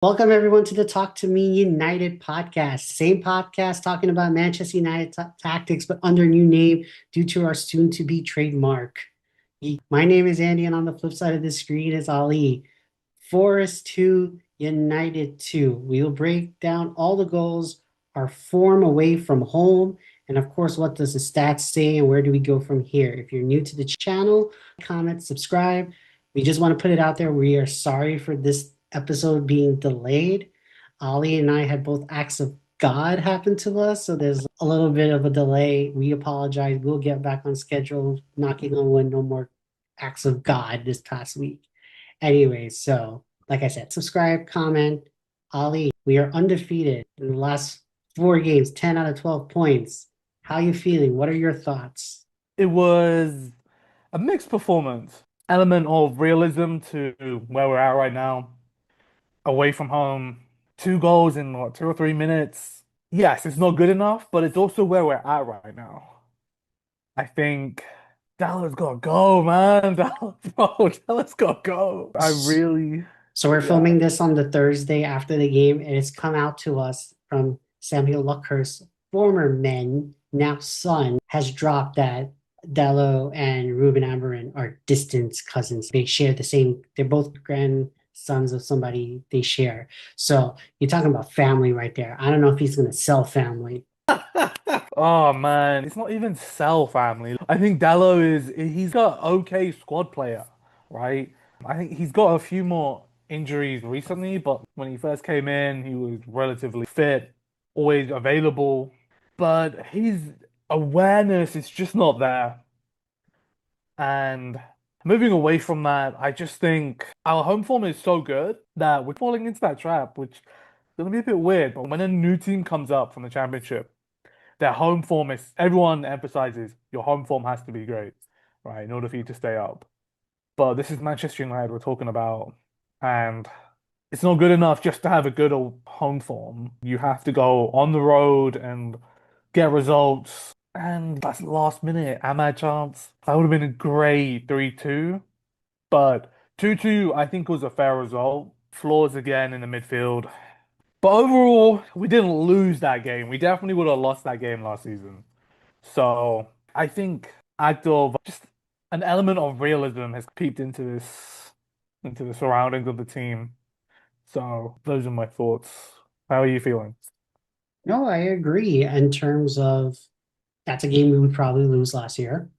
Welcome everyone to the Talk to Me United podcast. Same podcast talking about Manchester United tactics, but under new name due to our soon-to-be trademark. My name is Andy, and on the flip side of the screen is Ali. Forest 2, United 2. We will break down all the goals, our form away from home, and of course, what does the stats say and where do we go from here? If you're new to the channel, comment, subscribe. We just want to put it out there. We are sorry for this episode being delayed. Ali and I had both acts of God happen to us, so there's a little bit of a delay. We apologize. We'll get back on schedule. Knocking on wood, no more acts of God this past week. Anyways, so like I said, subscribe, comment. Ali, we are undefeated in the last 4 games, 10 out of 12 points. How are you feeling? What are your thoughts? It was a mixed performance. Element of realism to where we're at right now. Away from home, 2 goals in what, 2 or 3 minutes. Yes, it's not good enough, but it's also where we're at right now. I think Dallas gotta go, man. Dallas gotta go. I really, So we're yeah. filming this on the Thursday after the game, and it's come out to us from Samuel Luckhurst's former men, now son, has dropped that Dello and Ruben Amorim are distant cousins. They share the same, they're both grandsons of somebody they share. So you're talking about family right there. I don't know if he's going to sell family. Oh man, it's not even Cell family. I think Dallo he's got okay squad player, right? I think he's got a few more injuries recently, but when he first came in, he was relatively fit, always available. But his awareness is just not there. And moving away from that, I just think our home form is so good that we're falling into that trap, which is gonna be a bit weird. But when a new team comes up from the championship, their home form is everyone emphasizes your home form has to be great, right, in order for you to stay up. But this is Manchester United we're talking about, and it's not good enough just to have a good old home form. You have to go on the road and get results. And that's last minute Ahmad chance. That would have been a great 3-2. But 2-2, I think was a fair result. Flaws again in the midfield. But overall, we didn't lose that game. We definitely would have lost that game last season. So I think act of just an element of realism has peeped into the surroundings of the team. So those are my thoughts. How are you feeling? No, I agree in terms of that's a game we would probably lose last year.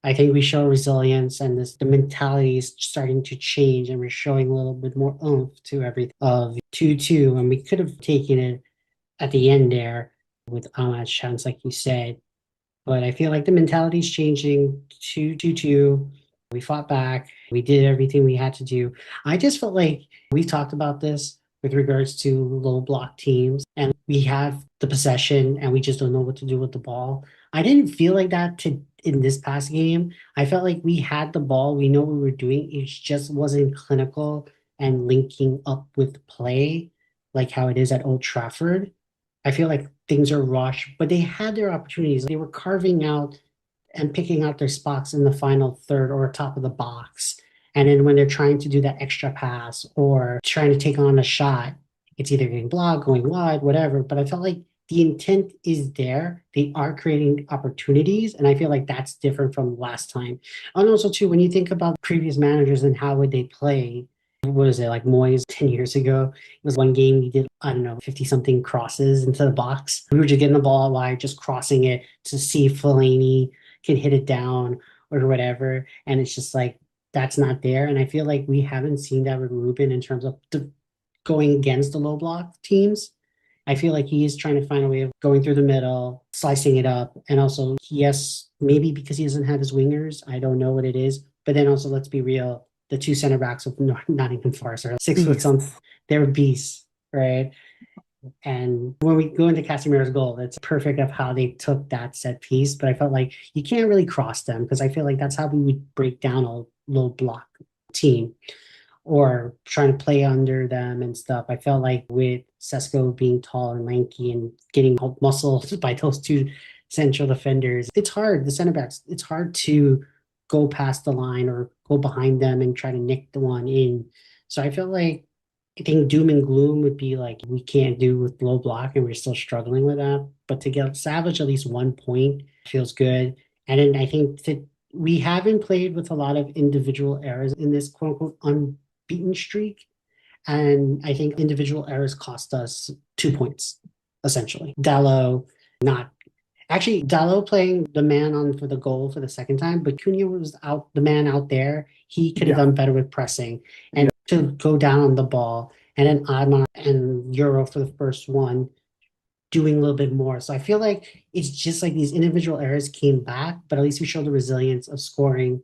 I think we show resilience and the mentality is starting to change and we're showing a little bit more oomph to everything of 2-2. And we could have taken it at the end there with Ahmad's chance, like you said. But I feel like the mentality is changing 2-2. We fought back. We did everything we had to do. I just felt like we talked about this with regards to low block teams, and we have the possession, and we just don't know what to do with the ball. I didn't feel like that in this past game. I felt like we had the ball. We know what we were doing. It just wasn't clinical and linking up with play like how it is at Old Trafford. I feel like things are rushed, but they had their opportunities. They were carving out and picking out their spots in the final third or top of the box. And then when they're trying to do that extra pass or trying to take on a shot, it's either getting blocked, going wide, whatever. But I felt like the intent is there. They are creating opportunities. And I feel like that's different from last time. And also, too, when you think about previous managers and how would they play, what is it, like Moyes 10 years ago? It was one game we did, I don't know, 50 something crosses into the box. We were just getting the ball out wide, just crossing it to see if Fellaini can hit it down or whatever. And it's just like, that's not there. And I feel like we haven't seen that with Ruben in terms of going against the low block teams. I feel like he is trying to find a way of going through the middle, slicing it up. And also, yes, maybe because he doesn't have his wingers, I don't know what it is. But then also, let's be real, the two center backs of Nottingham Forrest are 6 foot some, Beasts. they're beasts, right? And when we go into Casemiro's goal, it's perfect of how they took that set piece. But I felt like you can't really cross them because I feel like that's how we would break down a low block team or trying to play under them and stuff. I felt like with Sesko being tall and lanky and getting muscled by those two central defenders, it's hard. The center backs, it's hard to go past the line or go behind them and try to nick the one in. So I felt like I think doom and gloom would be like we can't do with low block and we're still struggling with that. But to get salvage at least 1 point feels good. And then I think that we haven't played with a lot of individual errors in this quote unquote unbeaten streak. And I think individual errors cost us 2 points, essentially. Dallo not actually Dallo playing the man on for the goal for the second time, but Cunha was out the man out there. He could have Yeah, done better with pressing yeah. and to go down on the ball. And then Adma and Euro for the first one doing a little bit more. So I feel like it's just like these individual errors came back, but at least we showed the resilience of scoring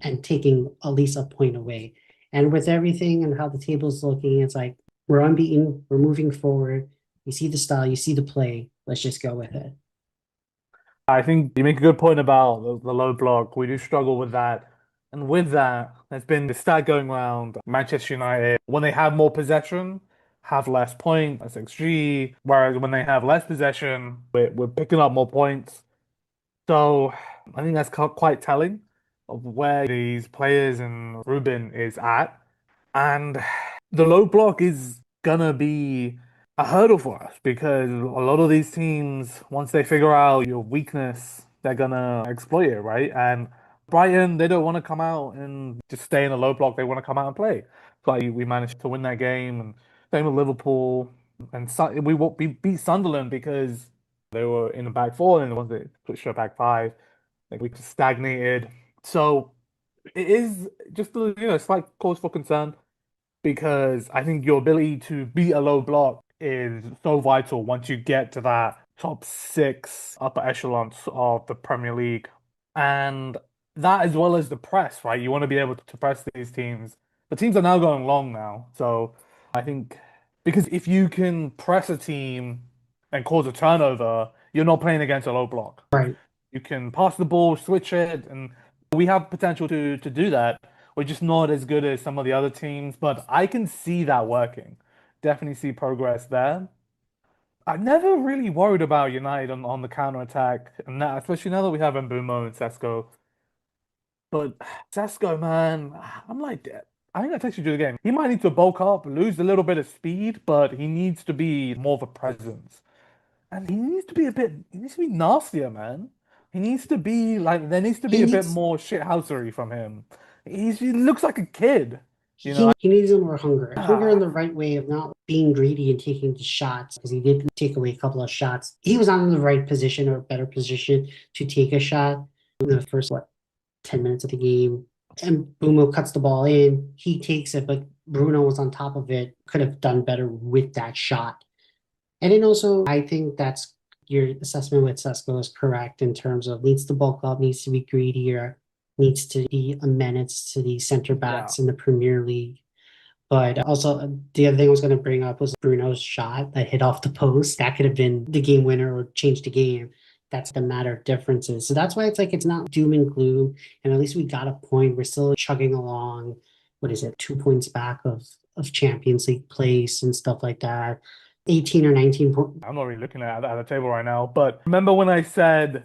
and taking at least a point away. And with everything and how the table's looking, it's like we're unbeaten, we're moving forward. You see the style, you see the play. Let's just go with it. I think you make a good point about the low block. We do struggle with that. And with that, there's been the stat going around Manchester United, when they have more possession, have less points, less XG, whereas when they have less possession, we're picking up more points. So I think that's quite telling of where these players and Ruben is at. And the low block is gonna be a hurdle for us because a lot of these teams, once they figure out your weakness, they're gonna exploit it, right? And Brighton, they don't want to come out and just stay in a low block. They want to come out and play. So like we managed to win that game, and same with Liverpool, and we beat Sunderland because they were in the back four, and once they switched to a back five, like we just stagnated. So it is just a slight cause for concern because I think your ability to beat a low block is so vital once you get to that top six upper echelons of the Premier League. And that as well as the press, right? You want to be able to press these teams. The teams are now going long now. So I think because if you can press a team and cause a turnover, you're not playing against a low block. Right. You can pass the ball, switch it, and we have potential to do that. We're just not as good as some of the other teams, but I can see that working. Definitely see progress there. I've never really worried about United on the counter attack, and now, especially now that we have Mbumo and Sesko. But Sesko, man, I'm like, I think I texted you the game. He might need to bulk up, lose a little bit of speed, but he needs to be more of a presence. And he needs to be nastier, man. He needs to be like, there needs to He be a bit needs more shithousery from him. He looks like a kid, you know? he needs more hunger. Hunger in Ah, the right way of not being greedy and taking the shots because he did take away a couple of shots. He was not in the right position or better position to take a shot in the first 10 minutes of the game. And Bumo cuts the ball in. He takes it, but Bruno was on top of it. Could have done better with that shot. And then also, I think that's your assessment with Sesko is correct in terms of needs to bulk up, needs to be greedier, needs to be a menace to the center yeah. backs in the Premier League. But also, the other thing I was going to bring up was Bruno's shot that hit off the post. That could have been the game winner or changed the game. That's the matter of differences. So that's why it's like it's not doom and gloom. And at least we got a point. We're still chugging along. What is it? 2 points back of Champions League place and stuff like that. 18 or 19 points. I'm not really looking at the table right now, but remember when I said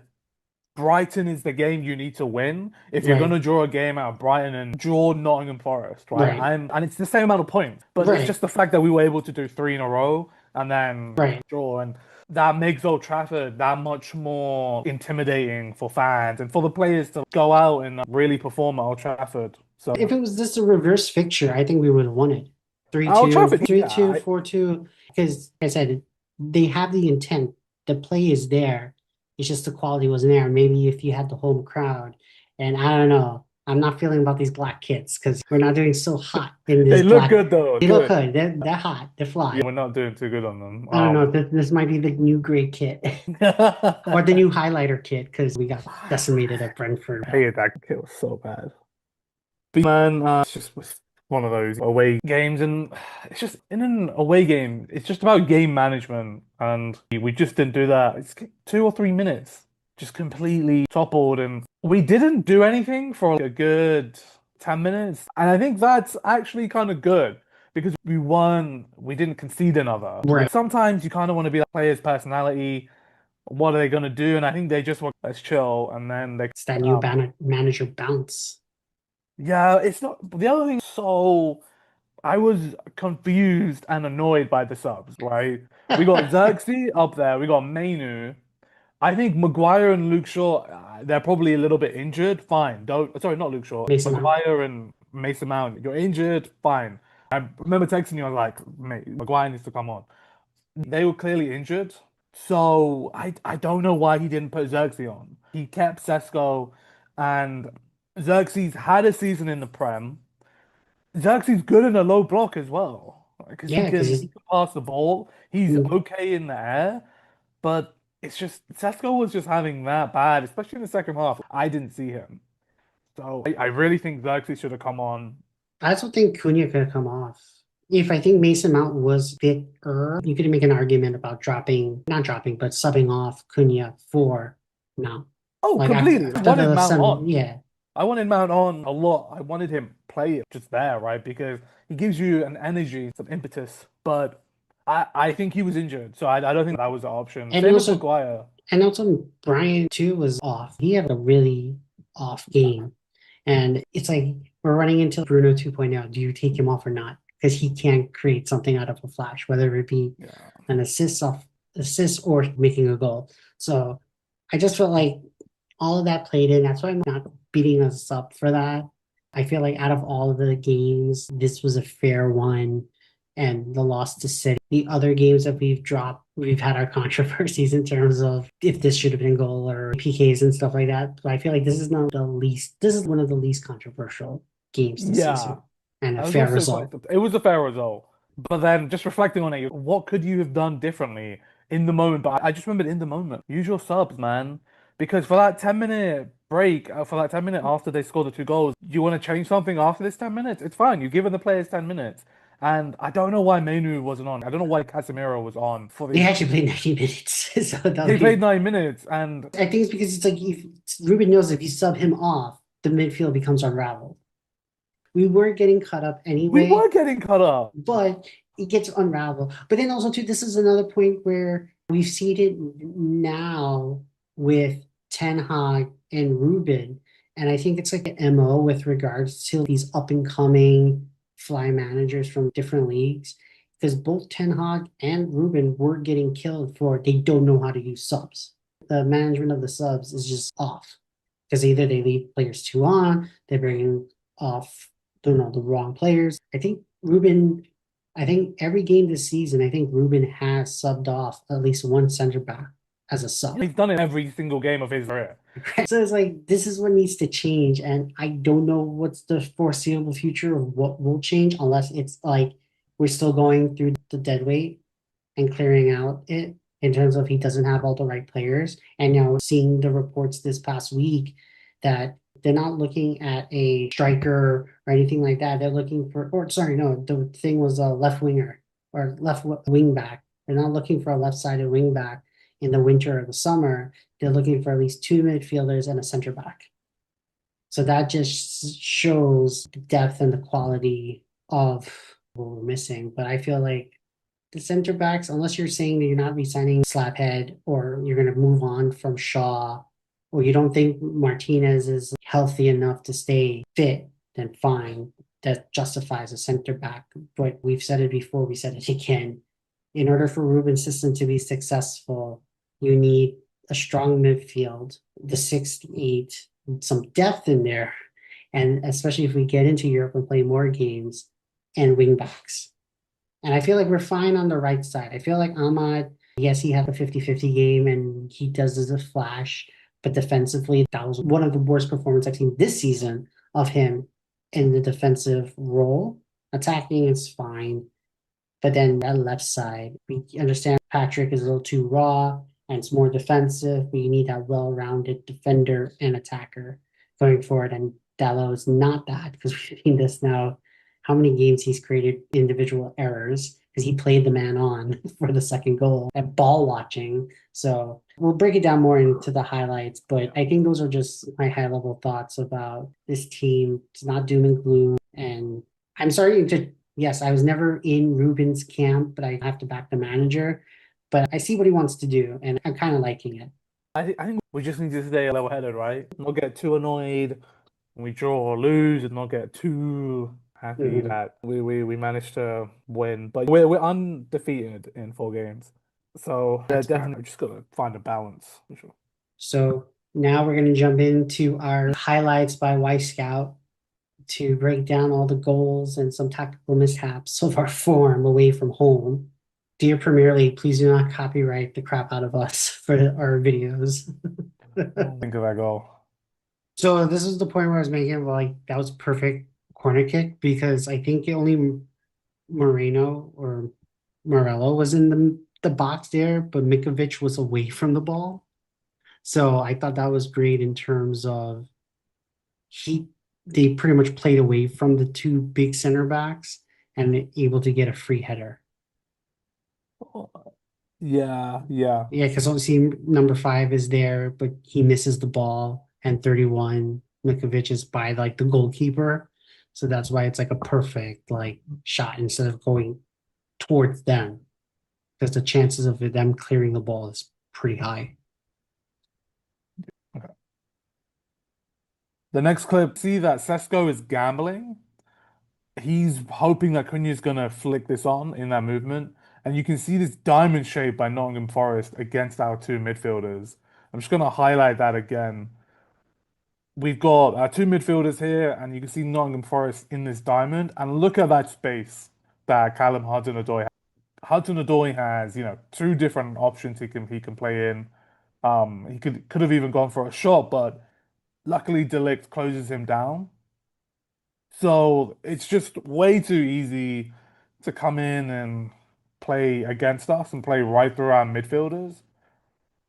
Brighton is the game you need to win? If you're going Right, to draw a game out of Brighton and draw Nottingham Forest, right? right, And it's the same amount of points, but it's right, just the fact that we were able to do three in a row and then right. draw. And that makes Old Trafford that much more intimidating for fans and for the players to go out and really perform at Old Trafford. So If it was just a reverse fixture, I think we would have won it. 3 Old 2, Trafford, 3 yeah, 2, 4-2. Because like I said, they have the intent. The play is there. It's just the quality wasn't there. Maybe if you had the home crowd. And I don't know. I'm not feeling about these black kits because we're not doing so hot in this they look black. good though. They look Good. good. They're hot. They're fly. Yeah, we're not doing too good on them. I don't know. This might be the new gray kit or the new highlighter kit because we got decimated at Brentford. I hated that kill so bad. But man, it's just one of those away games, and it's just in an away game, it's just about game management, and we just didn't do that. It's 2 or 3 minutes, just completely toppled, and we didn't do anything for a good 10 minutes, and I think that's actually kind of good because we didn't concede another. Right. Sometimes you kind of want to be like player's personality. What are they gonna do? And I think they just were let's chill, and then they It's that new um manager bounce. yeah, it's not the other thing. So I was confused and annoyed by the subs, right? We got Xerxes up there, we got Mainu. I think Maguire and Luke Shaw, they're probably a little bit injured. Fine. Don't, sorry, not Luke Shaw. Mason Mount. Maguire and Mason Mount. You're injured. Fine. I remember texting you, I was like, mate, Maguire needs to come on. They were clearly injured. So I don't know why he didn't put Xerxes on. He kept Sesko, and Xerxes had a season in the Prem. Xerxes good in a low block as well. Because Yeah, because he can pass the ball. He's he's okay in the air. But it's just Sesko was just having that bad, especially in the second half. I didn't see him. So I really think Xerxes should have come on. I also think Cunha could come off. If I think Mason Mount was fitter, you could make an argument about dropping, not dropping, but subbing off Cunha for Mount. Oh, Like completely. I after wanted the Mount sun, on. yeah. I wanted Mount on a lot. I wanted him play it just there, right? Because he gives you an energy, some impetus. But I think he was injured, so I don't think that was the option. And Same with also, Maguire. and also Brian too was off. He had a really off game. And it's like we're running into Bruno 2.0. Do you take him off or not? Because he can't create something out of a flash, whether it be Yeah. an assist or making a goal. So I just felt like all of that played in. That's why I'm not beating us up for that. I feel like out of all of the games, this was a fair one. And the loss to City. The other games that we've dropped, we've had our controversies in terms of if this should have been goal or PKs and stuff like that. But I feel like this is not the least, this is one of the least controversial games this Yeah. season and a I was fair also quite. result. It was a fair result, but then just reflecting on it, what could you have done differently in the moment? But I just remembered in the moment, use your subs, man, because for that 10-minute break, for that 10 minute after they scored the two goals, you want to change something after this 10 minutes? It's fine. You've given the players 10 minutes, and I don't know why Menu wasn't on. I don't know why Casemiro was on for They the. actually played 90 minutes. So that He played like, 9 minutes, and I think it's because it's like if Ruben knows if you sub him off, the midfield becomes unraveled. We weren't getting cut up we anyway, were getting cut up. but it gets unraveled. But then also too, this is another point where we've seen it now with Ten Hag and Ruben, and I think it's like an MO with regards to these up and coming fly managers from different leagues, because both Ten Hag and Ruben were getting killed for they don't know how to use subs. The management of the subs is just off because either they leave players too on, they bring in off, don't know, the wrong players. I think every game this season, I think Ruben has subbed off at least one center back as a sub. He's done it every single game of his career. So it's like this is what needs to change, and I don't know what's the foreseeable future of what will change unless it's like we're still going through the dead weight and clearing out it in terms of he doesn't have all the right players. And now seeing the reports this past week that they're not looking at a striker or anything like that. They're looking for, or sorry, no, the thing was a left winger or left wing back. They're not looking for a left-sided wing back in the winter or the summer. They're looking for at least two midfielders and a center back. So that just shows the depth and the quality of what we're missing. But I feel like the center backs, unless you're saying that you're not re-signing Slaphead or you're going to move on from Shaw, or you don't think Martinez is healthy enough to stay fit, then fine. That justifies a center back. But we've said it before, we said it again. In order for Ruben's system to be successful, you need a strong midfield, the 6 to 8, some depth in there. And especially if we get into Europe and play more games and wing backs. And I feel like we're fine on the right side. I feel like Ahmad, yes, he had a 50-50 game and he does as a flash, but defensively, that was one of the worst performances I've seen this season of him in the defensive role. Attacking is fine. But then that left side, we understand Patrick is a little too raw and it's more defensive. We need that well-rounded defender and attacker going forward. And Dallo is not that because we've seen this now. How many games he's created individual errors because he played the man on for the second goal at ball watching. So we'll break it down more into the highlights, but I think those are just my high level thoughts about this team. It's not doom and gloom. And I'm starting to yes, I was never in Ruben's camp, but I have to back the manager. But I see what he wants to do, and I'm kind of liking it. I think we just need to stay level-headed, right? Not get too annoyed when we draw or lose, and not get too happy Mhm. that we managed to win, but we're undefeated in 4 games. So yeah, That's perfect. definitely just gotta find a balance for sure. So now we're going to jump into our highlights by Y Scout to break down all the goals and some tactical mishaps of our form away from home. Dear Premier League, please do not copyright the crap out of us for our videos. Oh, think of that goal. So this is the point where I was making like that was perfect corner kick because I think only Moreno or Morello was in the box there, but Mikovic was away from the ball. So I thought that was great in terms of he they pretty much played away from the two big center backs and able to get a free header. Oh, yeah, yeah. Yeah, because obviously number five is there, but he misses the ball, and 31 Mikovic is by like the goalkeeper. So that's why it's like a perfect like shot instead of going towards them, because the chances of them clearing the ball is pretty high. Okay. The next clip, see that Sesko is gambling. He's hoping that Cunha's gonna flick this on in that movement, and you can see this diamond shape by Nottingham Forest against our two midfielders. I'm just gonna highlight that again. We've got our two midfielders here, and you can see Nottingham Forest in this diamond. And look at that space that Callum Hudson-Odoi has. Hudson-Odoi has, two different options he can play in. He could have even gone for a shot, but luckily Delict closes him down. So it's just way too easy to come in and play against us and play right through our midfielders.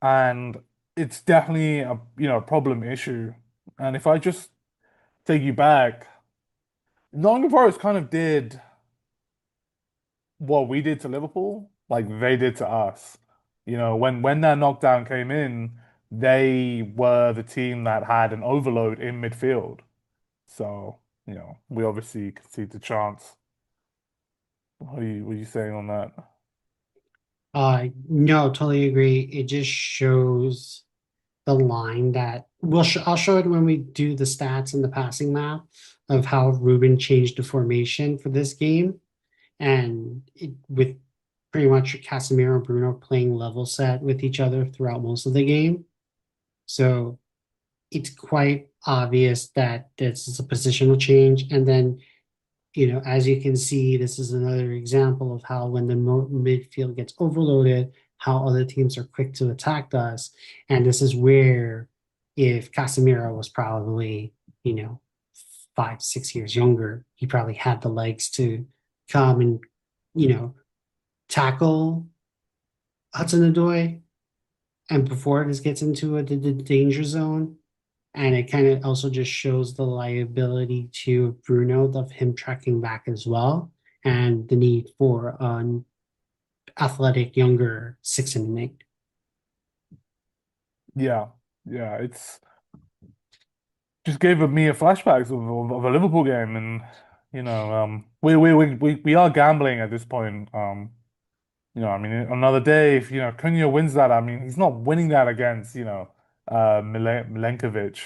And it's definitely a problem issue. And if I just take you back, Nottingham Forest kind of did what we did to Liverpool, like they did to us. When that knockdown came in, they were the team that had an overload in midfield. So, we obviously conceded the chance. What are you saying on that? No, totally agree. It just shows the line that I'll show it when we do the stats and the passing map of how Ruben changed the formation for this game, and with pretty much Casemiro and Bruno playing level set with each other throughout most of the game. So it's quite obvious that this is a positional change. And then, as you can see, this is another example of how when the midfield gets overloaded, how other teams are quick to attack us. And this is where, if Casemiro was probably, you know, 5, 6 years younger, he probably had the legs to come and, you know, tackle Hudson-Odoi and before this gets into the danger zone. And it kind of also just shows the liability to Bruno of him tracking back as well, and the need for an athletic younger six and mid. Yeah, yeah, it's just gave me a flashbacks of a Liverpool game, and we are gambling at this point. I mean, another day, if Cunha wins that, I mean, he's not winning that against Milenkovic,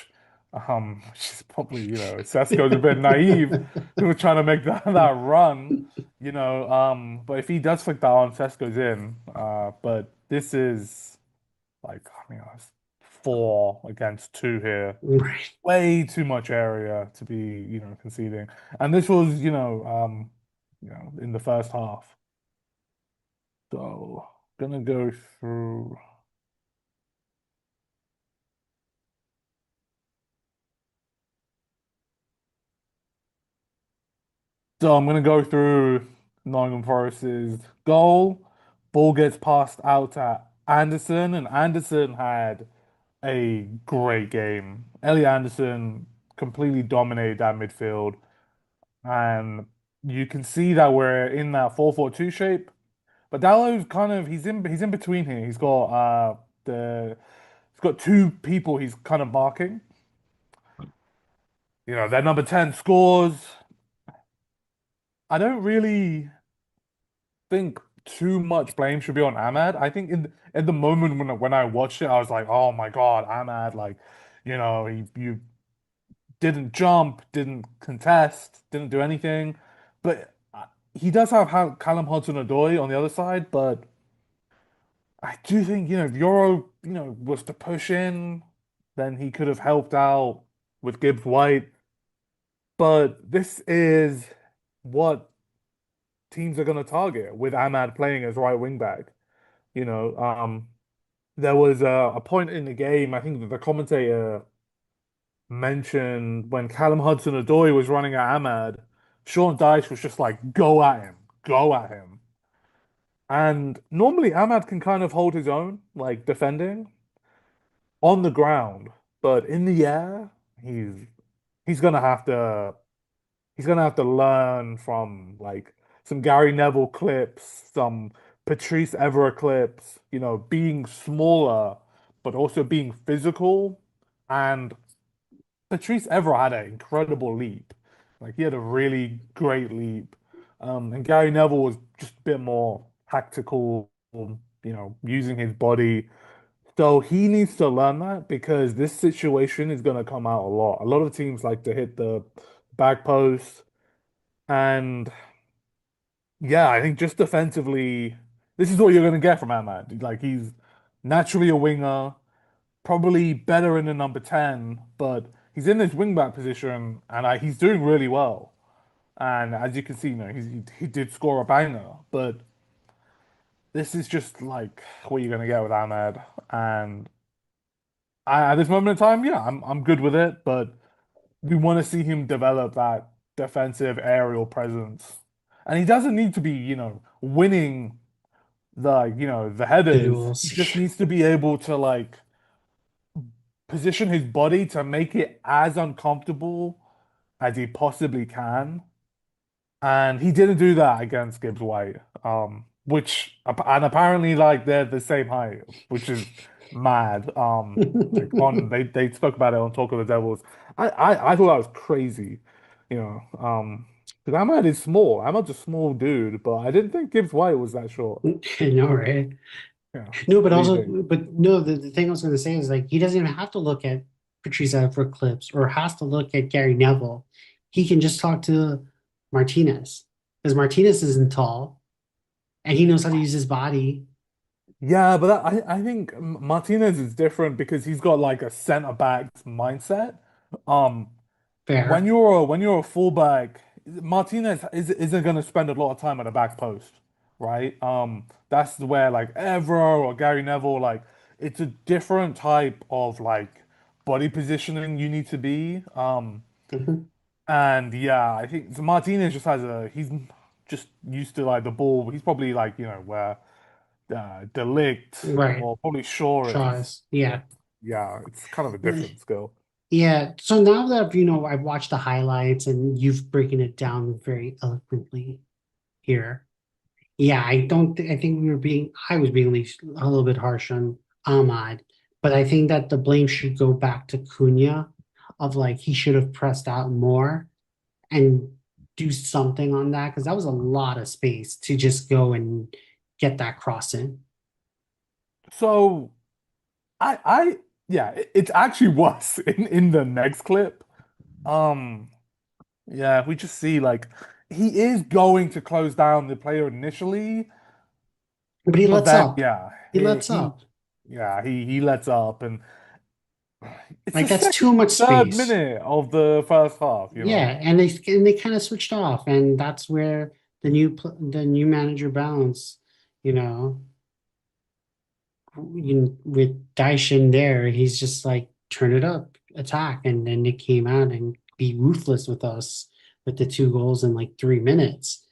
which is probably Sesko's a bit naive, who was trying to make that run, but if he does flick that on, Sesko's in. But this is like, I mean, it's 4 against 2 here. Right. Way too much area to be, conceding. And this was, in the first half. So, gonna go through. So I'm gonna go through Nottingham Forest's goal. Ball gets passed out to Anderson, and Anderson had a great game. Ellie Anderson completely dominated that midfield. And you can see that we're in that 4-4-2 shape. But Dallow's kind of he's in between here. He's got two people he's kind of marking. That number 10 scores. I don't really think too much blame should be on Ahmad. I think in the moment when I watched it, I was like, oh my God, Ahmad, like, he you didn't jump, didn't contest, didn't do anything. But he does have Callum Hudson-Odoi on the other side, but I do think, if Euro, was to push in, then he could have helped out with Gibbs White. But this is what teams are going to target with Ahmad playing as right wing back. You know, there was a point in the game, I think that the commentator mentioned when Callum Hudson-Odoi was running at Ahmad, Sean Dyche was just like, go at him, go at him. And normally Ahmad can kind of hold his own, like defending on the ground, but in the air, he's gonna have to he's gonna have to learn from like some Gary Neville clips, some Patrice Evra clips, being smaller, but also being physical. And Patrice Evra had an incredible leap. Like he had a really great leap. And Gary Neville was just a bit more tactical, using his body. So he needs to learn that because this situation is going to come out a lot. A lot of teams like to hit the back post. And yeah, I think just defensively, this is what you're going to get from Ahmad. Like he's naturally a winger, probably better in the number 10, but he's in this wingback position and he's doing really well. And as you can see, he did score a banger, but this is just like what you're gonna get with Ahmed. And at this moment in time, yeah, I'm good with it, but we want to see him develop that defensive aerial presence. And he doesn't need to be, winning the The headers. He duels. just needs to be able to like position his body to make it as uncomfortable as he possibly can. And he didn't do that against Gibbs White. And apparently like they're the same height, which is mad. Like on they spoke about it on Talk of the Devils. I thought that was crazy, you know. Because Ahmad is small. Ahmad's a small dude, but I didn't think Gibbs White was that short. I know, right? Yeah. No, but What do you also, think? but no, the thing I was going to say is like he doesn't even have to look at Patrice for clips or has to look at Gary Neville. He can just talk to Martinez because Martinez isn't tall and he knows how to use his body. Yeah, but I think Martinez is different because he's got like a center back's mindset. Um, when Fair. you're a fullback, Martinez isn't going to spend a lot of time at the back post, right? That's where like Evra or Gary Neville, like it's a different type of like body positioning you need to be. Mhm. And yeah, I think so Martinez just he's just used to like the ball. He's probably like where Delict Right. or probably Shaw is. Shaw's. Yeah. Yeah, it's kind of a different skill. Yeah. So now that I've watched the highlights and you've broken it down very eloquently here. Yeah, I think I was being a little bit harsh on Ahmad, but I think that the blame should go back to Cunha of like he should have pressed out more and do something on that because that was a lot of space to just go and get that cross in. So I yeah, it's actually worse in the next clip. Um, yeah, we just see like he is going to close down the player initially, But he but lets then up. yeah, He lets he up. yeah, he lets up and it's Like the that's second too much third space. minute of the first half, Yeah, and they kind of switched off, and that's where the new manager balance, you know, with Daishin there, he's just like turn it up, attack, and then they came out and be ruthless with us with the two goals in like 3 minutes.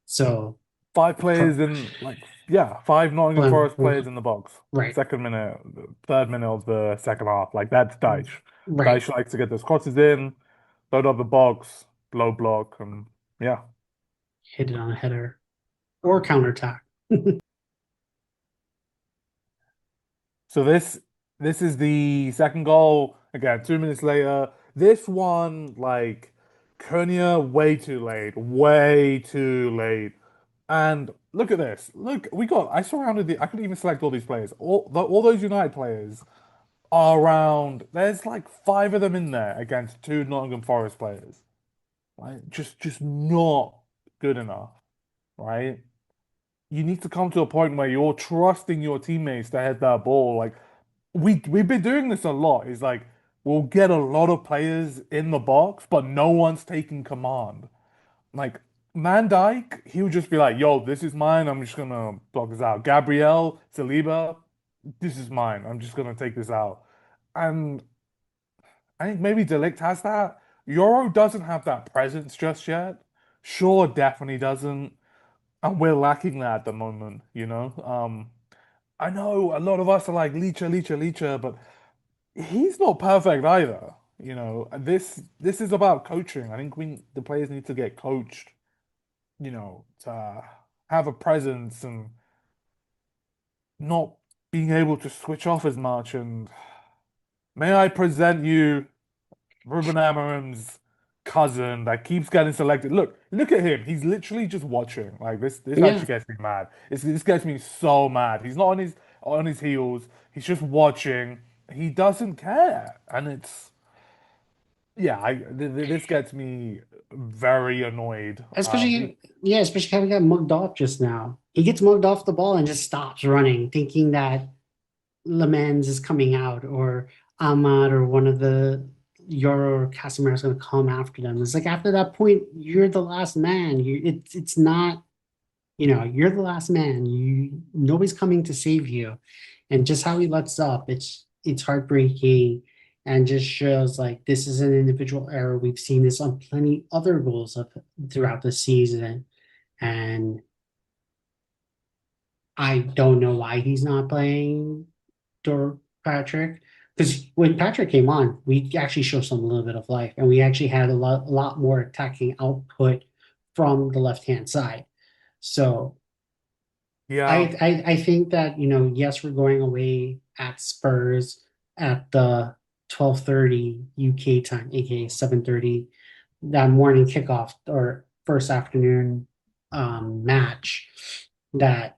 So, Five pro- players in like yeah, five Nottingham Forest players in the box. right, Second minute, third minute of the second half. Like that's Dyche. right, Dyche likes to get those crosses in, load up the box, low block, and yeah. hit it on a header or counterattack. So this is the second goal. Again, 2 minutes later. This one, like Konya, way too late. Way too late. And look at this. Look, I surrounded I couldn't even select all these players. All those United players are around. There's like five of them in there against two Nottingham Forest players. Right? Just not good enough, right? You need to come to a point where you're trusting your teammates to head that ball. Like we've been doing this a lot. Is like we'll get a lot of players in the box, but no one's taking command. Like Van Dijk, he would just be like, "Yo, this is mine. I'm just gonna block this out." Gabriel, Saliba, this is mine. I'm just gonna take this out. And I think maybe Delict has that. Euro doesn't have that presence just yet. Shaw definitely doesn't. And we're lacking that at the moment, you know? I know a lot of us are like Leacher, Leacher, Leacher, but he's not perfect either. You know, this is about coaching. I think the players need to get coached, you know, to have a presence and not being able to switch off as much. And may I present you Ruben Amorim's cousin that keeps getting selected. Look at him. He's literally just watching. Like this Yeah, actually gets me mad. This gets me so mad. He's not on his heels. He's just watching. He doesn't care, and it's yeah. This gets me very annoyed. especially how he got mugged off just now. He gets mugged off the ball and just stops running, thinking that Lemans is coming out or Ahmad or one of the Euro or Casemiro is going to come after them. It's like after that point, you're the last man. It's not, you're the last man. Nobody's coming to save you. And just how he lets up, it's heartbreaking and just shows like this is an individual error. We've seen this on plenty other goals of throughout the season. And I don't know why he's not playing Dor Patrick. Because when Patrick came on, we actually showed some a little bit of life, and we actually had a lot more attacking output from the left hand side. So Yeah, I think that yes, we're going away at Spurs at the 12:30 UK time, aka 7:30 that morning kickoff or first afternoon match. That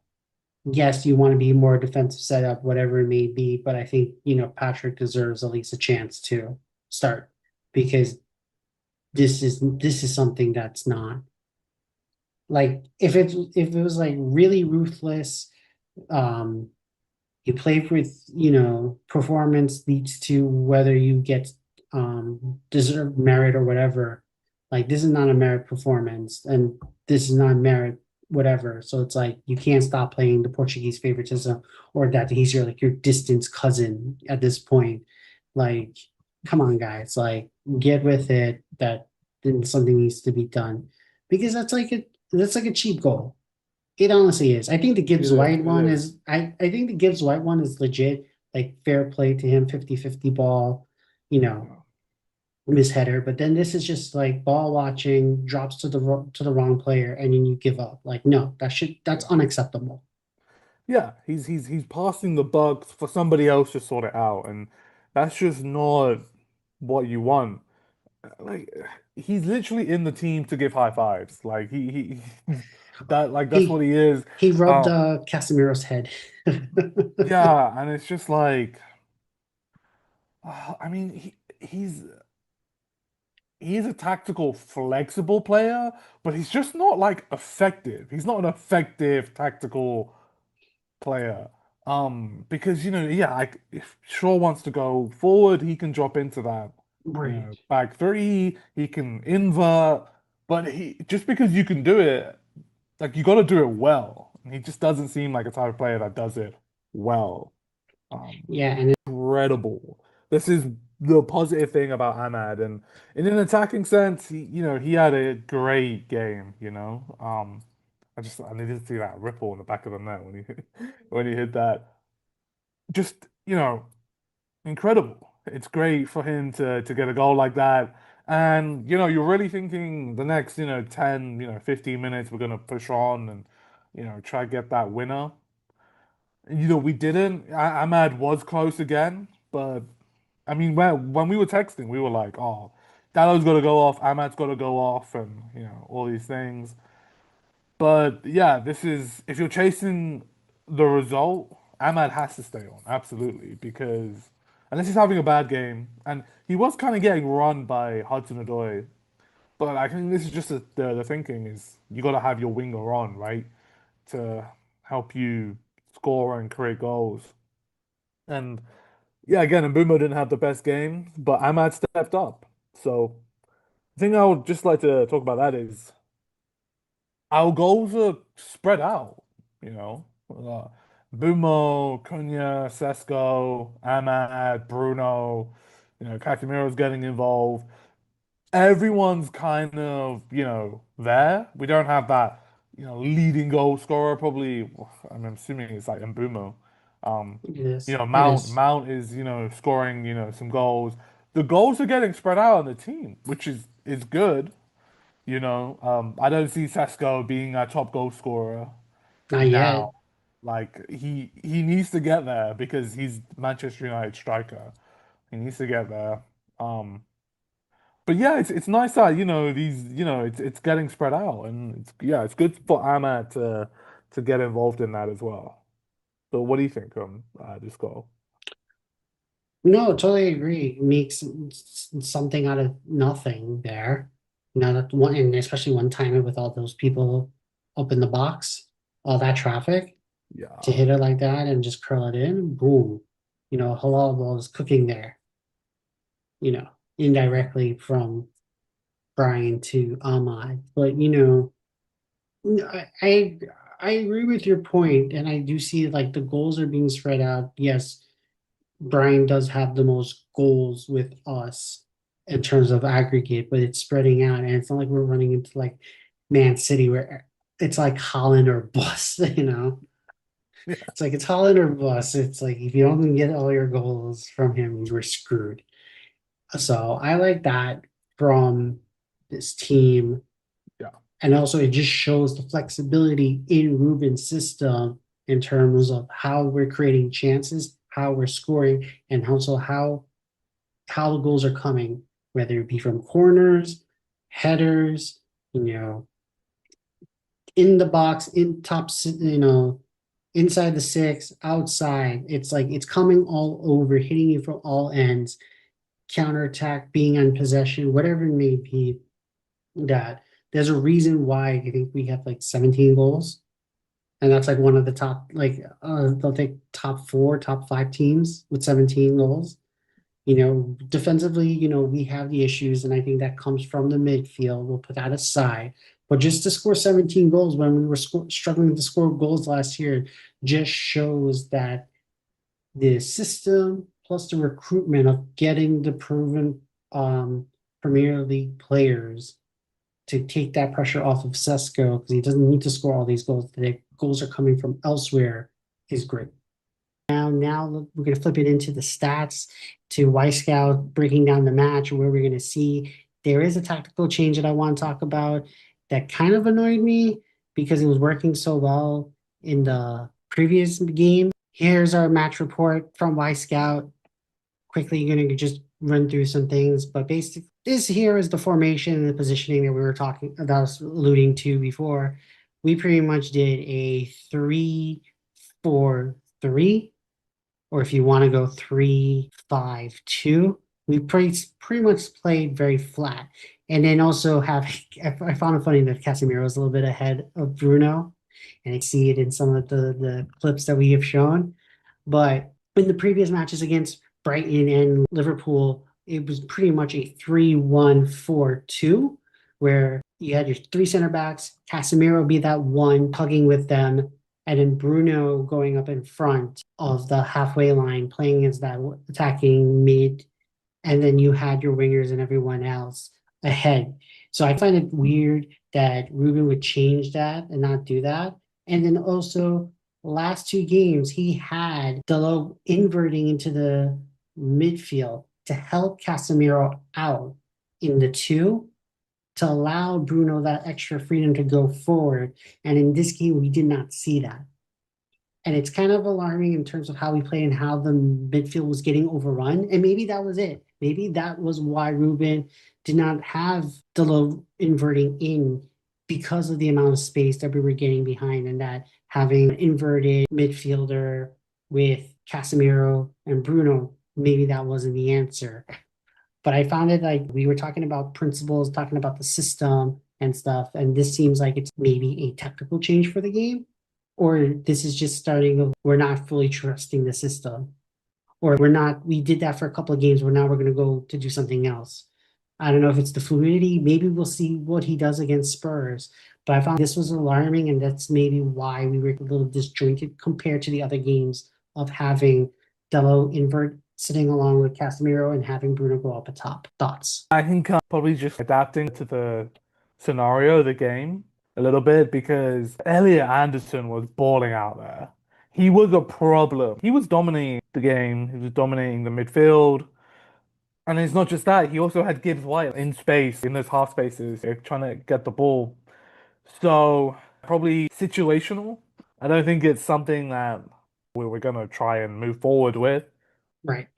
yes, you want to be more defensive setup, whatever it may be, but I think Patrick deserves at least a chance to start because this is something that's not like if it was like really ruthless, um you play with performance leads to whether you get deserved merit or whatever. Like this is not a merit performance and this is not merit whatever, so it's like you can't stop playing the Portuguese favoritism or that he's your distant cousin at this point. Like come on guys, like get with it, that then something needs to be done because that's like a cheap goal. It honestly is. I think the it Gibbs is. White It one is. is I think the Gibbs White one is legit, like fair play to him, 50-50 ball, you know, Yeah. miss header. But then this is just like ball watching, drops to the wrong player, and then you give up. Like, no, that's Yeah. unacceptable. Yeah, he's passing the buck for somebody else to sort it out, and that's just not what you want. Like he's literally in the team to give high fives. Like that's what He he is. he rubbed Um Casemiro's head. yeah, and it's just like I mean he's a tactical flexible player, but he's just not like effective. He's not an effective tactical player. Because yeah, like if Shaw wants to go forward, he can drop into that, Right. back three, he can invert, but he just because you can do it, like you got to do it well. And he just doesn't seem like a type of player that does it well. Um, Yeah, and Incredible. This is the positive thing about Ahmad, and in an attacking sense, he had a great game. I needed to see that ripple in the back of the net when he when he hit that. Just, incredible. It's great for him to get a goal like that. And, you're really thinking the next, 10, 15 minutes we're gonna push on and, try to get that winner. We didn't. Ahmad was close again, but I mean, when we were texting, we were like, "Oh, Dallow's got to go off, Ahmad's got to go off," and all these things. But yeah, this is if you're chasing the result, Ahmad has to stay on absolutely because unless he's having a bad game. And he was kind of getting run by Hudson-Odoi. But I think this is just the thinking is you got to have your winger on, right, to help you score and create goals. And yeah, again, Mbeumo didn't have the best game, but Ahmad stepped up. So the thing I would just like to talk about that is our goals are spread out, you know. Bumo, Cunha, Sesko, Ahmad, Bruno, Casemiro's getting involved. Everyone's kind of, there. We don't have that, leading goal scorer. Probably, I'm assuming it's like Mbumo. Um, It is. It Mount is. Mount is, scoring, some goals. The goals are getting spread out on the team, which is good. I don't see Sesko being our top goal scorer Not now. yet. Like he needs to get there because he's Manchester United striker. He needs to get there. Um, but yeah, it's nice that it's getting spread out, and it's good for Ahmad to get involved in that as well. So what do you think this goal? No, totally agree. Makes something out of nothing there. That one, and especially one time with all those people up in the box, all that traffic to Yeah, hit it like that and just curl it in, boom. Halal ball is cooking there, you know, indirectly from Brian to Ahmad. But I I agree with your point, and I do see like the goals are being spread out. Yes, Brian does have the most goals with us in terms of aggregate, but it's spreading out, and it's not like we're running into like Man City where it's like Holland or bust, you know. yeah, It's like it's Holland or bust. It's like if you don't get all your goals from him, we're screwed. So I like that from this team. yeah, And also it just shows the flexibility in Ruben's system in terms of how we're creating chances, how we're scoring, and also how the goals are coming, whether it be from corners, headers, you know, in the box, in top, inside the six, outside. It's like it's coming all over, hitting you from all ends, counterattack, being on possession, whatever it may be. That there's a reason why I think we have like 17 goals. And that's like one of the top, like, they'll take top four, top five teams with 17 goals. Defensively, we have the issues, and I think that comes from the midfield. We'll put that aside. But just to score 17 goals when we were struggling to score goals last year just shows that the system plus the recruitment of getting the proven Premier League players to take that pressure off of Sesko because he doesn't need to score all these goals. The goals are coming from elsewhere is great. Now we're going to flip it into the stats to Y Scout breaking down the match where we're going to see there is a tactical change that I want to talk about that kind of annoyed me because it was working so well in the previous game. Here's our match report from Y Scout. Quickly going to just run through some things, but basically this here is the formation and the positioning that we were talking about, alluding to before. We pretty much did a 3-4-3, or if you want to go 3-5-2, we pretty much played very flat. And then also I found it funny that Casemiro was a little bit ahead of Bruno, and I see it in some of the clips that we have shown. But in the previous matches against Brighton and Liverpool, it was pretty much a 3-1-4-2, where you had your three center backs, Casemiro be that one, hugging with them, and then Bruno going up in front of the halfway line, playing as that attacking mid, and then you had your wingers and everyone else ahead. So I find it weird that Ruben would change that and not do that. And then also last two games, he had Delo inverting into the midfield to help Casemiro out in the two to allow Bruno that extra freedom to go forward. And in this game, we did not see that. And it's kind of alarming in terms of how we played and how the midfield was getting overrun. And maybe that was it. Maybe that was why Ruben did not have Delo inverting in because of the amount of space that we were getting behind, and that having an inverted midfielder with Casemiro and Bruno maybe that wasn't the answer. But I found it like we were talking about principles, talking about the system and stuff, and this seems like it's maybe a technical change for the game, or this is just starting of we're not fully trusting the system, or we did that for a couple of games where now we're going to go to do something else. I don't know if it's the fluidity. Maybe we'll see what he does against Spurs. But I found this was alarming, and that's maybe why we were a little disjointed compared to the other games of having Dello invert sitting along with Casemiro and having Bruno go up atop. Thoughts? I think probably just adapting to the scenario of the game a little bit because Elliot Anderson was balling out there. He was a problem. He was dominating the game. He was dominating the midfield. And it's not just that, he also had Gibbs White in space, in those half spaces, trying to get the ball. So, probably situational. I don't think it's something that we're going to try and move forward with. Right.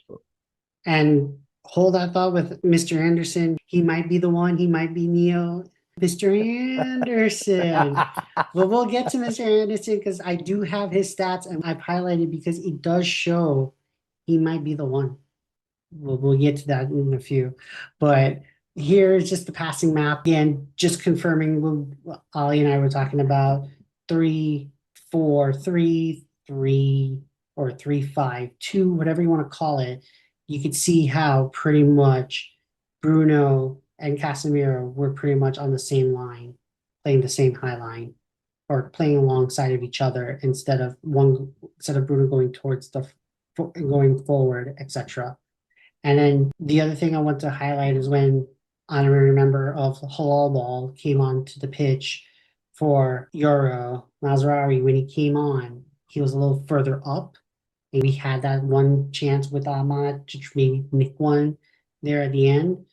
And hold that thought with Mr. Anderson. He might be the one, he might be Neo. Mr. Anderson. But we'll get to Mr. Anderson because I do have his stats and I've highlighted because it does show he might be the one. We'll get to that in a few. But here is just the passing map. Again, just confirming what Ollie and I were talking about 3-4-3-3 or 3-5-2, whatever you want to call it. You could see how pretty much Bruno and Casemiro were pretty much on the same line, playing the same high line or playing alongside of each other instead of Bruno going towards going forward, etc. And then the other thing I want to highlight is when honorary member of Halal Ball came onto the pitch for Euro Mazraoui. When he came on, he was a little further up, and we had that one chance with Ahmad to maybe nick one there at the end.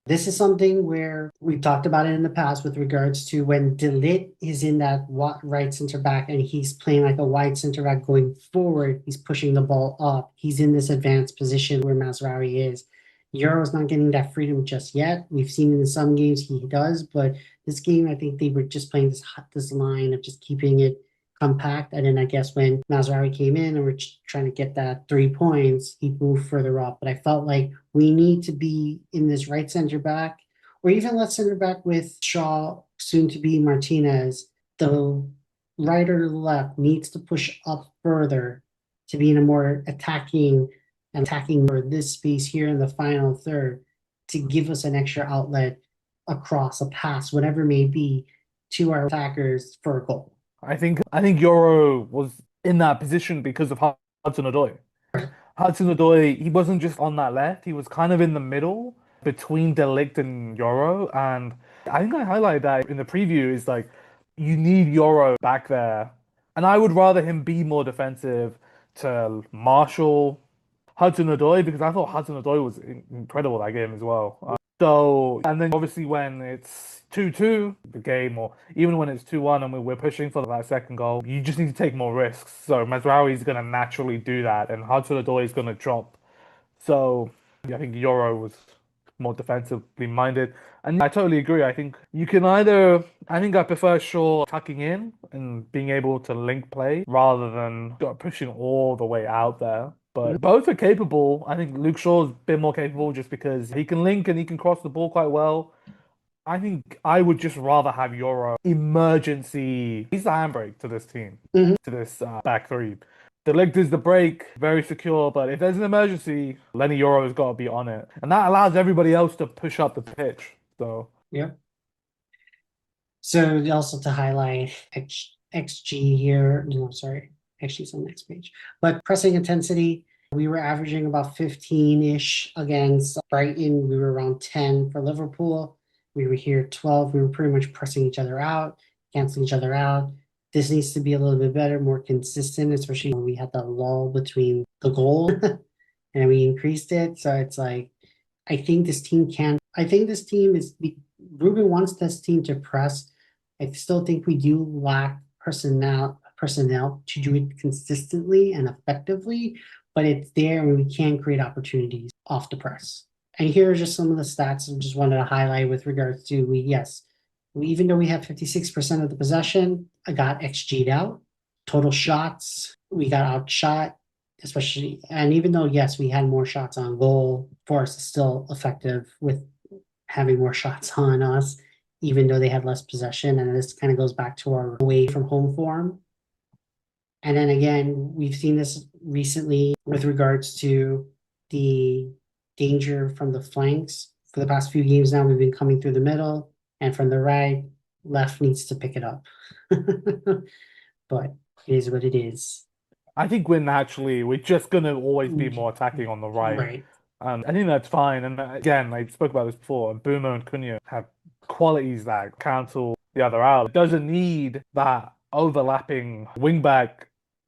This is something where we've talked about it in the past with regards to when De Ligt is in that right center back and he's playing like a wide center back going forward. He's pushing the ball up. He's in this advanced position where Mazraoui is. Euro's not getting that freedom just yet. We've seen in some games he does, but this game I think they were just playing this line of just keeping it compact. And then I guess when Mazraoui came in and we're trying to get that 3 points, he moved further up. But I felt like we need to be in this right center back, or even left center back with Shaw, soon to be Martinez. The right or the left needs to push up further to be in a more attacking for this space here in the final third to give us an extra outlet across a pass, whatever it may be, to our attackers for a goal. I think Euro was in that position because of Hudson-Odoi. Hudson-Odoi, he wasn't just on that left, he was kind of in the middle between De Ligt and Euro. And I think I highlighted that in the preview is like you need Euro back there. And I would rather him be more defensive to Marshall Hudson-Odoi because I thought Hudson-Odoi was incredible that game as well. So, and then obviously when it's 2-2, the game, or even when it's 2-1 and we're pushing for that second goal, you just need to take more risks. So Mazraoui is going to naturally do that, and Hudson-Odoi is going to drop. So I think Euro was more defensively minded. And I totally agree. I think you can either, I think I prefer Shaw tucking in and being able to link play rather than pushing all the way out there. But both are capable. I think Luke Shaw's a bit more capable just because he can link and he can cross the ball quite well. I think I would just rather have Euro emergency. He's the handbrake to this team, Mhm. to this back three. The leg is the break, very secure, but if there's an emergency, Lenny Euro's got to be on it. And that allows everybody else to push up the pitch. So, Yeah. So also to highlight XG here, no, sorry, XG is on the next page. But pressing intensity, we were averaging about 15-ish against Brighton. We were around 10 for Liverpool. We were here 12. We were pretty much pressing each other out, canceling each other out. This needs to be a little bit better, more consistent, especially when we had the lull between the goal and we increased it. So it's like, I think this team Ruben wants this team to press. I still think we do lack personnel to do it consistently and effectively, but it's there and we can create opportunities off the press. And here are just some of the stats I just wanted to highlight with regards to even though we have 56% of the possession, I got XG'd out. Total shots, we got outshot especially, and even though, yes, we had more shots on goal, Forrest is still effective with having more shots on us, even though they had less possession. And this kind of goes back to our away from home form. And then again, we've seen this recently with regards to the danger from the flanks. For the past few games now, we've been coming through the middle, and from the right, left needs to pick it up. But it is what it is. I think we're just gonna always be more attacking on the right. Right. And I think that's fine. And again, I spoke about this before. Boomer and Cunha have qualities that cancel the other out. It doesn't need that overlapping wingback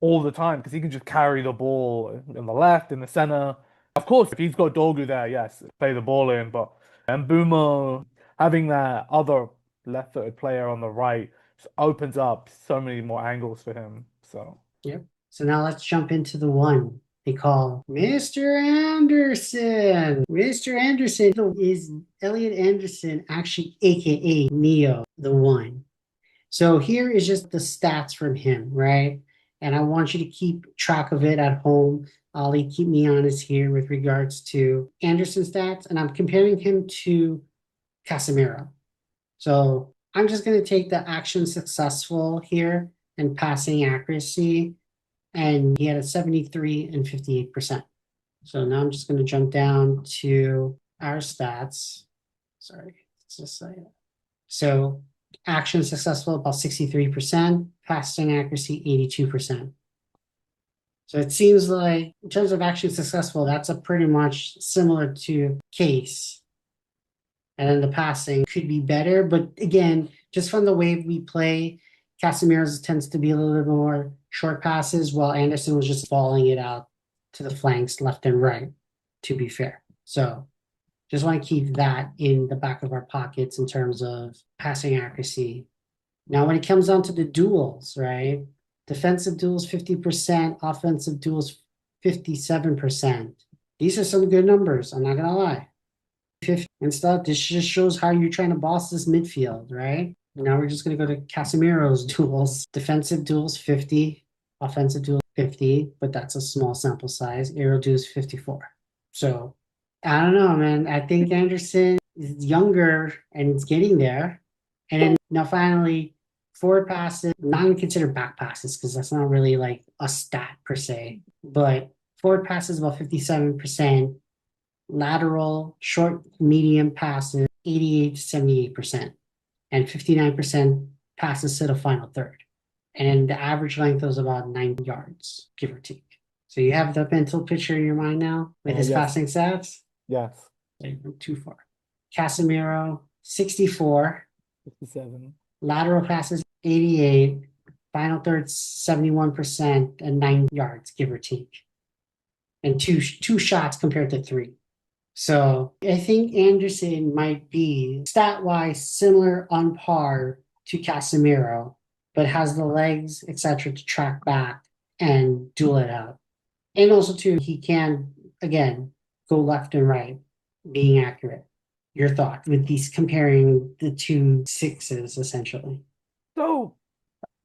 all the time because he can just carry the ball in the left, in the center. Of course, if he's got Dorgu there, yes, play the ball in. But and Boomer having that other left-footed player on the right just opens up so many more angles for him. So. Yep. So now let's jump into the one they call Mr. Anderson. Mr. Anderson is Elliot Anderson, actually, aka Neo, the one. So here is just the stats from him, right? And I want you to keep track of it at home. Ollie, keep me honest here with regards to Anderson stats, and I'm comparing him to Casemiro. So I'm just going to take the action successful here and passing accuracy, and he had a 73 and 58%. So now I'm just going to jump down to our stats. Sorry, it's just like so action successful about 63%, passing accuracy 82%. So it seems like in terms of action successful, that's a pretty much similar to case. And then the passing could be better. But again, just from the way we play, Casemiro's tends to be a little bit more short passes, while Anderson was just falling it out to the flanks left and right, to be fair. So just want to keep that in the back of our pockets in terms of passing accuracy. Now, when it comes down to the duels, right? Defensive duels 50%, offensive duels 57%. These are some good numbers, I'm not gonna lie. 50 and stuff. This just shows how you're trying to boss this midfield, right? Now we're just gonna go to Casemiro's duels. Defensive duels 50, offensive duels 50, but that's a small sample size. Aero duels 54. So I don't know, man. I think Anderson is younger and it's getting there. And then now finally, forward passes, not even consider back passes because that's not really like a stat per se, but forward passes about 57%, lateral, short, medium passes, 88 to 78%, and 59% passes to the final third. And the average length was about 9 yards, give or take. So you have the mental picture in your mind now with his Yes, passing stats? yes, Too far. Casemiro, 64. 57. Lateral passes, 88. Final third, 71% and 9 yards, give or take. And two shots compared to three. So I think Anderson might be stat-wise similar on par to Casemiro, but has the legs, etc., to track back and duel it out. And also, too, he can, again, go left and right, being accurate. Your thought with these comparing the two sixes, essentially. So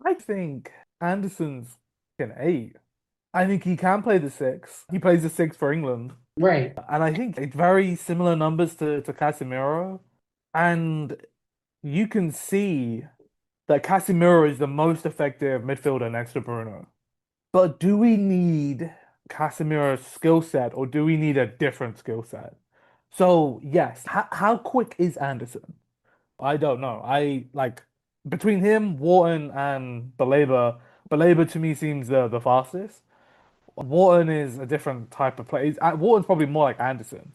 I think Anderson's an eight. I think he can play the six. He plays the six for England. Right. And I think it's very similar numbers to Casemiro. And you can see that Casemiro is the most effective midfielder next to Bruno. But do we need Casemiro's skill set or do we need a different skill set? So, yes, how quick is Anderson? I don't know. I like between him, Wharton, and Baleba to me seems the fastest. Wharton is a different type of player. Wharton's probably more like Anderson,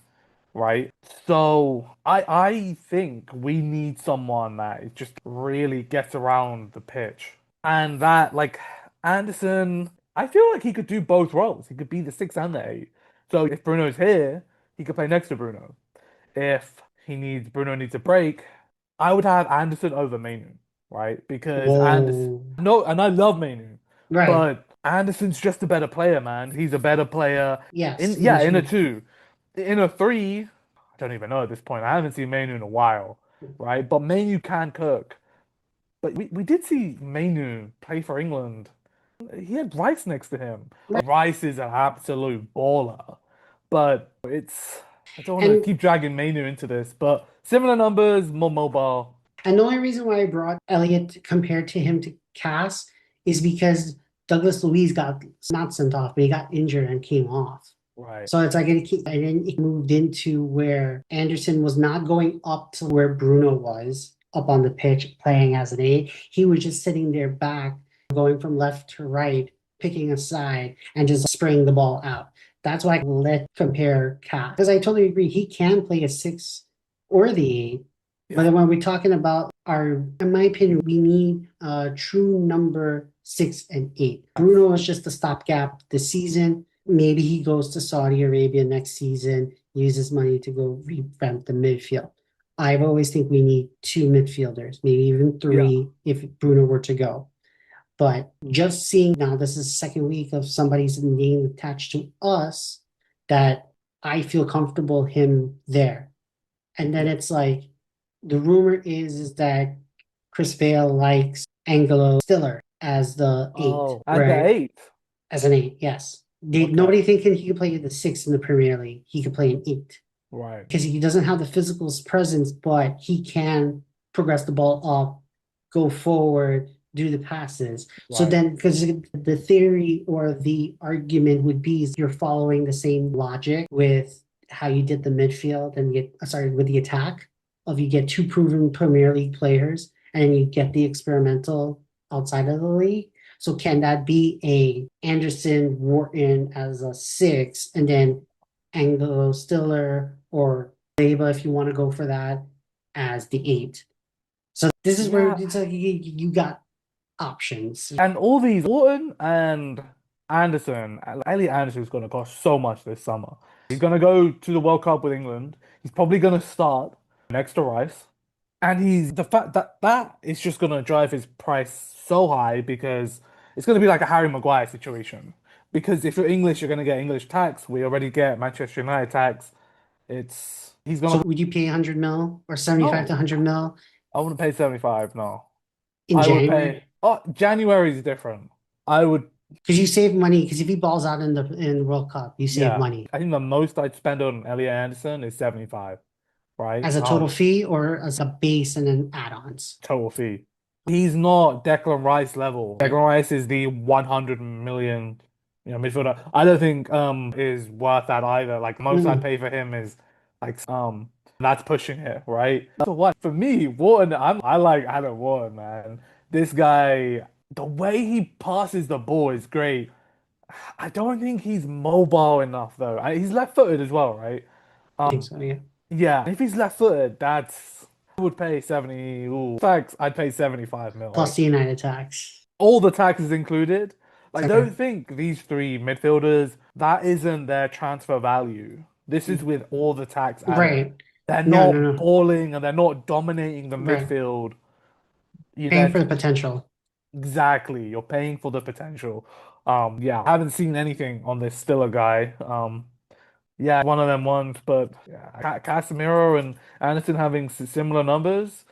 right? So I think we need someone that just really gets around the pitch. And that like Anderson, I feel like he could do both roles. He could be the six and the eight. So if Bruno's here, he could play next to Bruno. If Bruno needs a break, I would have Anderson over Mainu, right? Because Anderson, Whoa. no, and I love Mainu, Right. but Anderson's just a better player, man. He's a better player Yes, in in the in a two. two, in a three. I don't even know at this point. I haven't seen Mainu in a while, right? But Mainu can cook. But we did see Mainu play for England He had Rice next to him. Right. Rice is an absolute baller, but I don't want to And keep dragging Manu into this, but similar numbers, more mobile. And the only reason why I brought Elliott compared to him to Cass is because Douglas Luiz got not sent off, but he got injured and came off. Right. So it's like and then it moved into where Anderson was not going up to where Bruno was up on the pitch playing as an eight. He was just sitting there back, going from left to right, picking a side and just spraying the ball out. That's why I let compare Cass. Because I totally agree. He can play a six or the eight. But Yeah. then when we're talking about in my opinion, we need a true number six and eight. Bruno is just a stopgap this season. Maybe he goes to Saudi Arabia next season, uses money to go revamp the midfield. I've always think we need two midfielders, maybe even Yeah. three if Bruno were to go. But just seeing now, this is the second week of somebody's name attached to us that I feel comfortable him there. And then Yeah. it's like the rumor is that Chris Vale likes Angelo Stiller as the eight, Oh, at the right? eighth. As an eight, yes. Okay. Nobody thinking he could play the six in the Premier League. He could play an eight Right. because he doesn't have the physical presence, but he can progress the ball up, go forward, do the passes. So Right. then, because the theory or the argument would be is you're following the same logic with how you did the midfield and get, sorry, with the attack of you get two proven Premier League players and then you get the experimental outside of the league. So can that be a Anderson Wharton as a six and then Anglo Stiller or Leba if you want to go for that as the eight. So this is where Yeah. it's like you got options. And all these Orton and Anderson, Elliot Anderson's going to cost so much this summer. He's going to go to the World Cup with England. He's probably going to start next to Rice. And he's the fact that that is just going to drive his price so high because it's going to be like a Harry Maguire situation. Because if you're English, you're going to get English tax. We already get Manchester United tax. It's he's going So to would you pay 100 mil or 75 to no. 100 mil I wouldn't pay 75, no. in I would pay January? oh January is different. I would Because you save money. Because if he balls out in the World Cup, you save Yeah, money I think the most I'd spend on Elliot Anderson is 75, right? as a total fee or as a base and then add-ons. Total fee. He's not Declan Rice level. Declan Rice is the 100 million, midfielder. I don't think is worth that either. Like most I'd Mm-mm. pay for him is like that's pushing it, right? So what for me, Wharton, I like Adam Wharton, man. This guy, the way he passes the ball is great. I don't think he's mobile enough though. He's left-footed as well, right? I think so, yeah. Yeah, if he's left-footed, that's I would pay 70. Ooh. In fact, I'd pay 75 mil. Plus Like the United tax. all the taxes included. Like, Okay. don't think these three midfielders, that isn't their transfer value. This is with all the tax added. Right. They're No, no, not no. balling and they're not dominating the Right. midfield. Paying They're for the potential. exactly. You're paying for the potential. Yeah, I haven't seen anything on this Stiller guy. Yeah, one of them ones, but yeah, Casemiro and Anderson having similar numbers,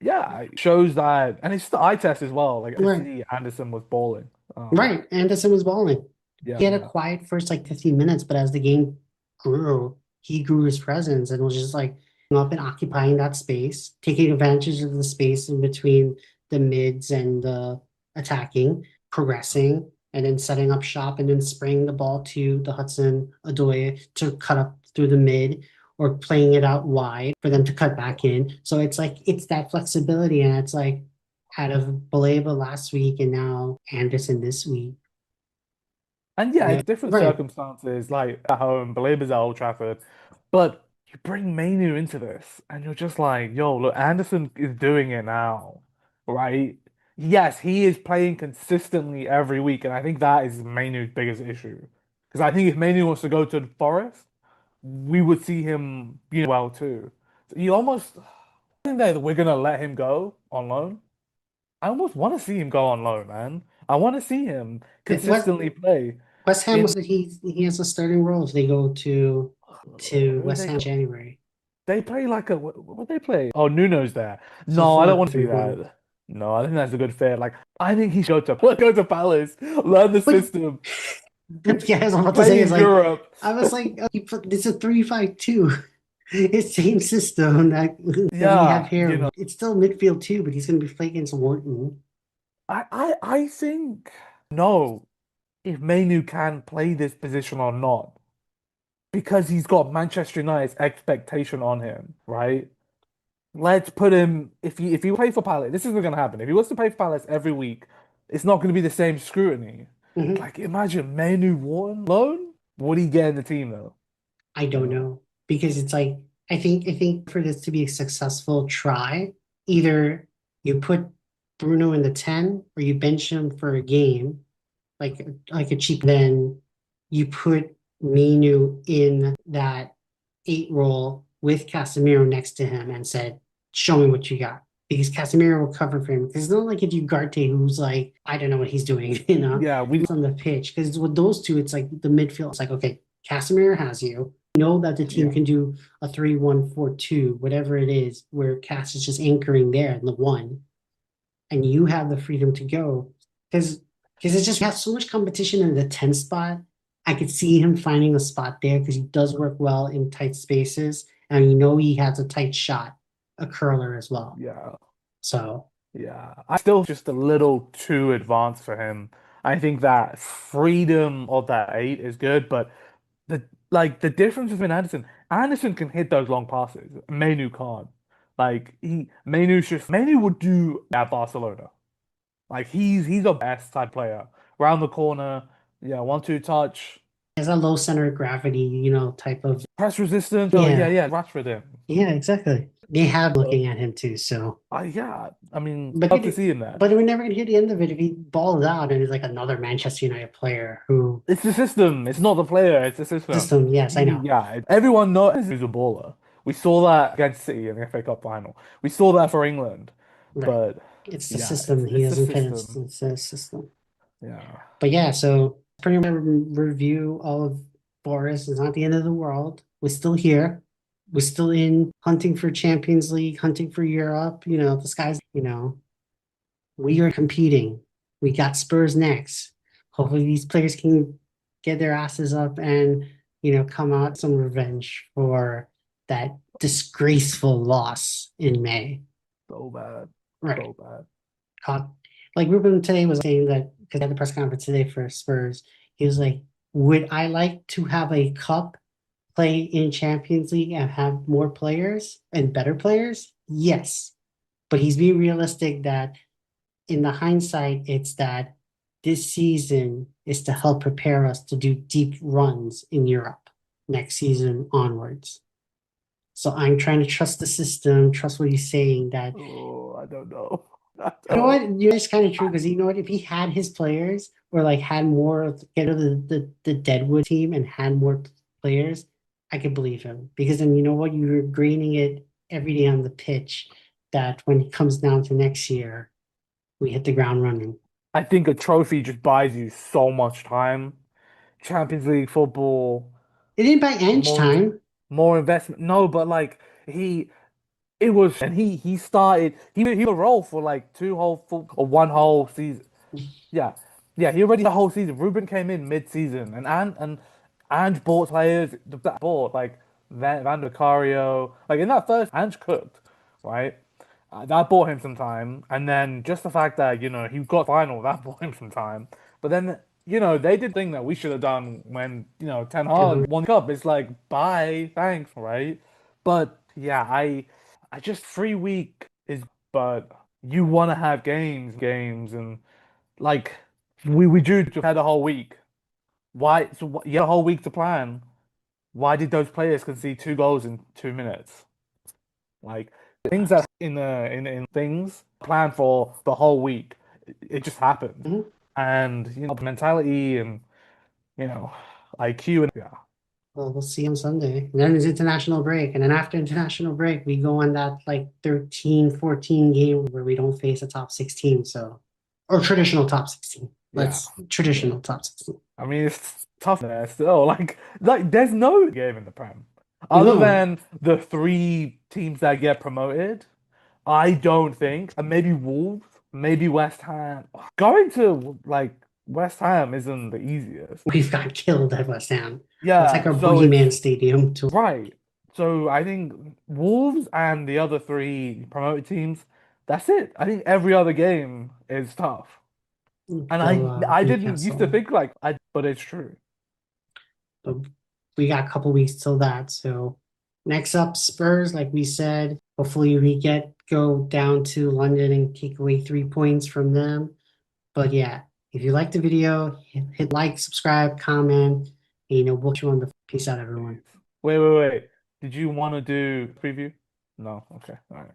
yeah, it shows that, and it's the eye test as well. Like I Right. see Anderson was balling. Right. Anderson was balling. Yeah, He had a yeah, quiet first like 15 minutes, but as the game grew, he grew his presence and was just like up and occupying that space, taking advantage of the space in between the mids and the attacking, progressing, and then setting up shop and then spraying the ball to the Hudson Odoi to cut up through the mid or playing it out wide for them to cut back in. So it's like it's that flexibility and it's like out of Baleba last week and now Anderson this week. and yeah, Yeah. it's different Right. circumstances. Like at home, Baleba's at Old Trafford, but you bring Mainu into this, and you're just like, yo, look, Anderson is doing it now, right? Yes, he is playing consistently every week, and I think that is Mainu's biggest issue. Because I think if Mainu wants to go to the Forest, we would see him, well too. So you almost think that we're gonna let him go on loan. I almost want to see him go on loan, man. I want to see him What consistently play West Ham in was that he has a starting role if they go to where do West they Ham in go? January. They play like a what they play? Oh, Nuno's there. So No, I don't four want to see three one. that. No, I think that's a good fit. Like, I think he should go to Palace, learn the But system, yeah, I was about to say play is in like Europe. I was like, oh, it's a 3-5-2. It's same system that we have Yeah, here. It's still midfield too, but he's going to be playing against Wharton. I think no, if Mainu can play this position or not, because he's got Manchester United's expectation on him, right? Let's put him if he plays for Palace, this isn't gonna happen. If he was to play for Palace every week, it's not gonna be the same scrutiny. Mhm. Like imagine Mainu Wharton alone. Would he get in the team though? I You don't know? know because it's like I think for this to be a successful try, either you put Bruno in the 10 or you bench him for a game, like a cheap, then you put Minu in that 8 role with Casemiro next to him and said, "Show me what you got." Because Casemiro will cover for him. Because it's not like if you Garte, who's like, I don't know what he's doing, Yeah, we on the pitch. Because with those two, it's like the midfield. It's like, okay, Casemiro has you. Know that the team yeah. can do a 3-1-4-2, whatever it is, where Cass is just anchoring there in the one, and you have the freedom to go. Because it's just we have so much competition in the 10 spot. I could see him finding a spot there because he does work well in tight spaces. And you know he has a tight shot, a curler as well. Yeah. So Yeah, I still just a little too advanced for him. I think that freedom of that eight is good, but the difference between Anderson can hit those long passes. Menu can't. Like Menu would do at Barcelona. Like he's a best type player. Round the corner, yeah, 1-2 touch, he has a low center of gravity, type of. press resistance. Oh yeah, Yeah, yeah, Rashford him. yeah, exactly. They have So looking at him too. So, yeah, I mean, but love to see him there. but we're never gonna hear the end of it if he balls out and is like another Manchester United player who It's the system. It's not the player. It's the system. system. Yes, I know. Yeah, everyone knows he's a baller. We saw that against City in the FA Cup final. We saw that for England. Right. But It's the yeah, system. He it's the doesn't fit. It's, system. it's a system. Yeah. But yeah, so pretty much a review of Forest. It's not the end of the world. We're still here. We're still in hunting for Champions League, hunting for Europe. The sky's, we are competing. We got Spurs next. Hopefully these players can get their asses up and, come out some revenge for that disgraceful loss in May. So bad. Right. So bad. Caught like Ruben today was saying that because he had the press conference today for Spurs, he was like, "Would I like to have a cup play in Champions League and have more players and better players?" Yes, but he's being realistic that in the hindsight, it's that this season is to help prepare us to do deep runs in Europe next season onwards. So I'm trying to trust the system, trust what he's saying. That Oh, I don't know. I you don't know what? know. It's kind of true because you know what? If he had his players or like had more get of the Deadwood team and had more players, I could believe him. Because then you know what? You're graining it every day on the pitch that when it comes down to next year, we hit the ground running. I think a trophy just buys you so much time. Champions League football, It didn't by inch more inv time. more investment. No, but like he it was and he started he was a role for like two whole full or one whole season. Yeah, yeah, he already had the whole season. Ruben came in mid-season, and Ange bought players that bought like Van Vicario. Like in that first, Ange cooked, right? That bought him some time, and then just the fact that he got final that bought him some time. But then they did the thing that we should have done when Ten Hag won the cup. It's like bye, thanks, right? But yeah, I just 3 week is, but you want to have games, and like we drew to had a whole week. Why? So you had a whole week to plan. Why did those players concede 2 goals in 2 minutes? Like things that in things planned for the whole week, it just happened. Mhm. And mentality and you know IQ and yeah. Well, we'll see on Sunday. And then there's international break. And then after international break, we go on that like 13-14 game where we don't face a top 16. So, or traditional top 16. Yeah, yeah. Traditional top 16. I mean, it's tough there still. Like there's no game in the Prem other No. than the three teams that get promoted. I don't think, and maybe Wolves. maybe West Ham. Going to like West Ham isn't the easiest. We've got killed at West Ham. That's like Yeah, our so it's boogeyman stadium to right. So I think Wolves and the other three promoted teams, that's it. I think every other game is tough. And I didn't used to Newcastle. think like I, but it's true. But we got a couple weeks till that. So next up, Spurs, like we said, hopefully we go down to London and take away 3 points from them. But yeah, if you like the video, hit like, subscribe, comment, and we'll catch you on the peace out, everyone. Wait, wait, wait. Did you want to do preview? No. Okay. All right.